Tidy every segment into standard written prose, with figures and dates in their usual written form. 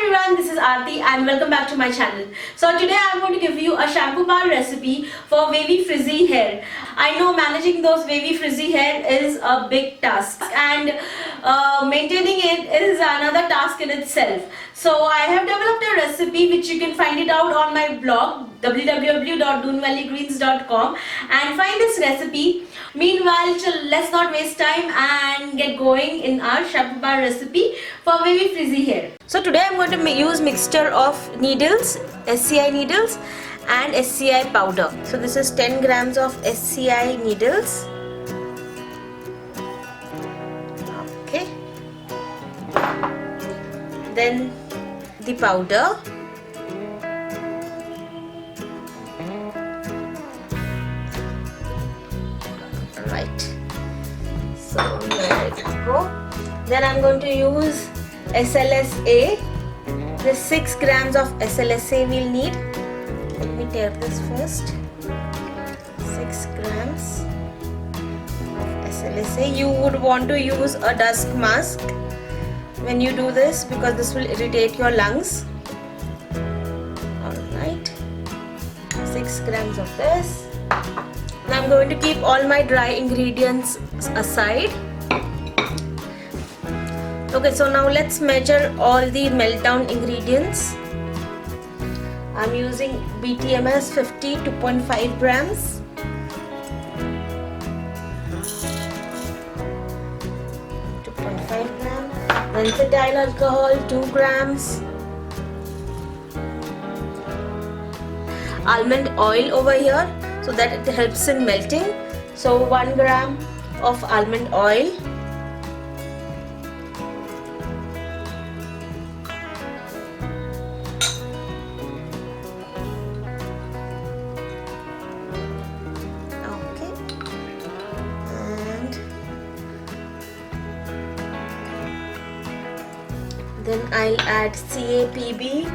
everyone, this is Aarti and welcome back to my channel. So today I'm going to give you a shampoo bar recipe for wavy frizzy hair. I know managing those wavy frizzy hair is a big task and maintaining it is another task in itself. So I have developed a recipe which you can find it out on my blog www.doonvalleygreens.com and find this recipe. Meanwhile, let's not waste time and get going in our shampoo bar recipe for wavy frizzy hair. So today I'm going to use mixture of needles, SCI needles and SCI powder. So this is 10 grams of SCI needles. Okay. Then the powder. Right. So let it go. Then I'm going to use SLSA. This 6 grams of SLSA we'll need. Let me tear this first. 6 grams of SLSA. You would want to use a dust mask when you do this because this will irritate your lungs. Alright. 6 grams of this. Now I'm going to keep all my dry ingredients aside. Okay, so now let's measure all the meltdown ingredients. I'm using BTMS 50 2.5 grams. Then cetyl alcohol 2 grams. Almond oil over here so that it helps in melting. So 1 gram of almond oil. Then I'll add CAPB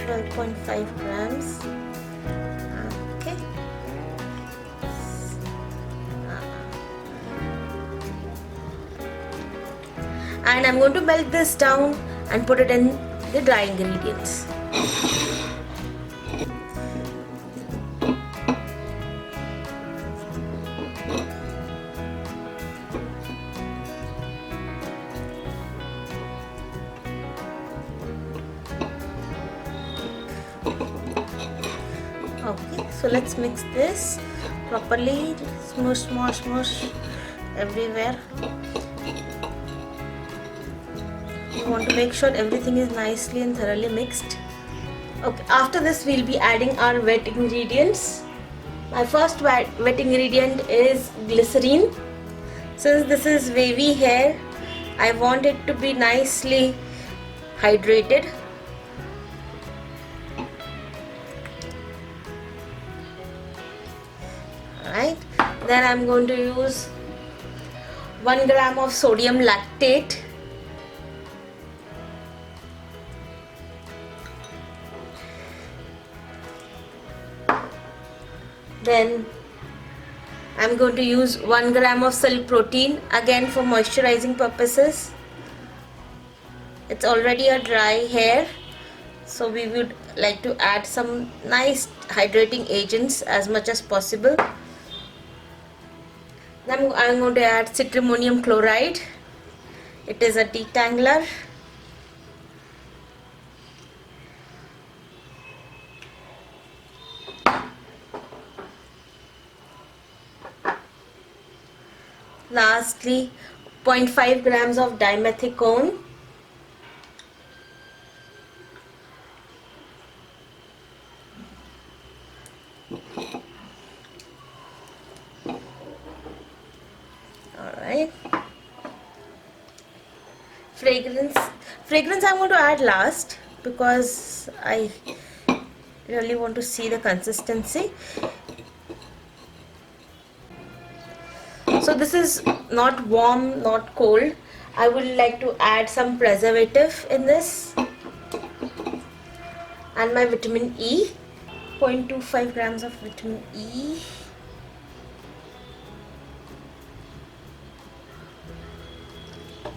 12.5 grams. Okay. And I'm going to melt this down and put it in the dry ingredients. Okay, so let's mix this properly. Smush, smush, smush everywhere. You want to make sure everything is nicely and thoroughly mixed. Okay, after this we'll be adding our wet ingredients. My first wet ingredient is glycerine. Since this is wavy hair, I want it to be nicely hydrated. Alright, then I'm going to use 1 gram of sodium lactate. Then I'm going to use 1 gram of silk protein, again for moisturizing purposes. It's already a dry hair, so we would like to add some nice hydrating agents as much as possible. Then I'm going to add citramonium chloride. It is a detangler. Lastly, 0.5 grams of dimethicone. Alright. Fragrance I'm going to add last because I really want to see the consistency. So this is not warm, not cold. I would like to add some preservative in this. And my vitamin E, 0.25 grams of vitamin E.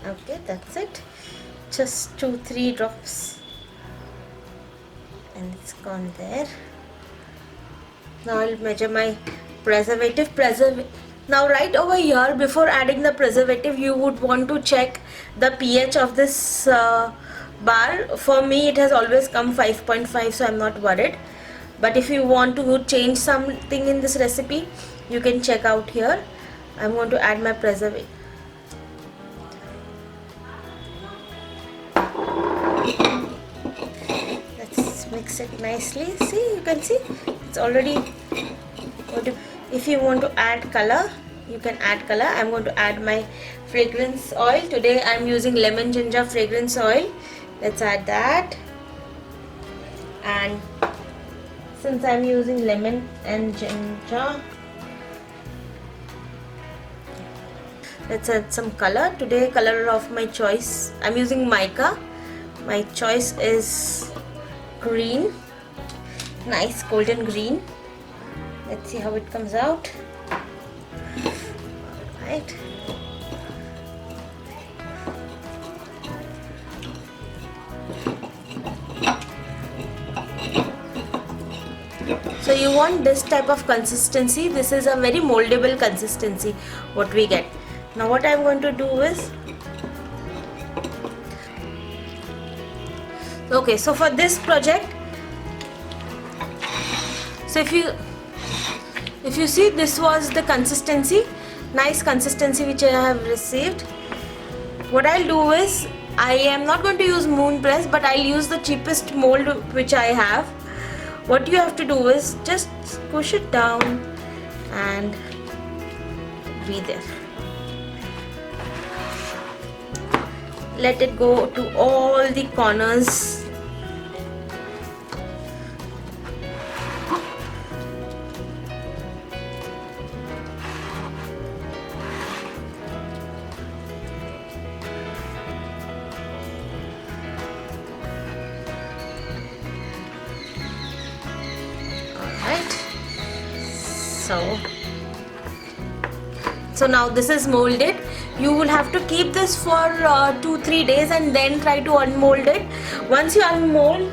Okay, that's it. just 2-3 drops, and it's gone there. Now I'll measure my preservative. Now right over here, before adding the preservative, you would want to check the pH of this bar. For me it has always come 5.5, so I'm not worried. But if you want to change something in this recipe, you can check out here. I'm going to add my preservative. Let's mix it nicely. See, you can see it's already. If you want to add color, you can add color. I'm going to add my fragrance oil. Today I'm using lemon ginger fragrance oil. Let's add that. And since I'm using lemon and ginger, let's add some color. Today color of my choice, I'm using mica. My choice is green, nice golden green. Let's see how it comes out. Alright. So you want this type of consistency. This is a very moldable consistency what we get. Now what I'm going to do is, okay, so for this project, so if you see, this was the consistency, nice consistency which I have received. What I'll do is, I am not going to use moon press, but I'll use the cheapest mold which I have. What you have to do is just push it down and be there. Let it go to all the corners. So now this is molded. You will have to keep this for 2-3 days and then try to unmold it. Once you unmold,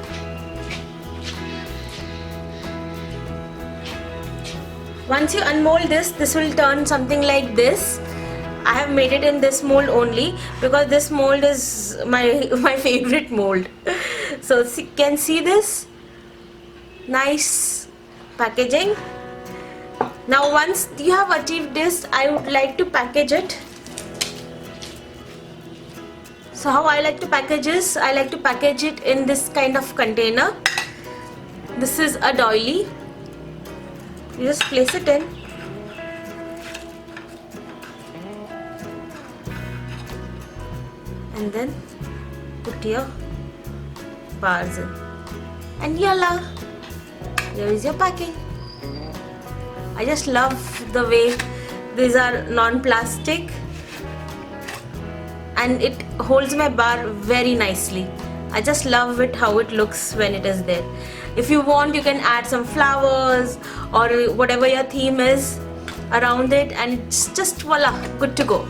this will turn something like this. I have made it in this mold only because this mold is my favorite mold. So you can see this nice packaging. Now once you have achieved this, I would like to package it. So how I like to package is, I like to package it in this kind of container. This is a doily. You just place it in. And then put your bars in. And voila! Here is your packing. I just love the way these are non-plastic and it holds my bar very nicely. I just love it how it looks when it is there. If you want, you can add some flowers or whatever your theme is around it, and it's just voila, good to go.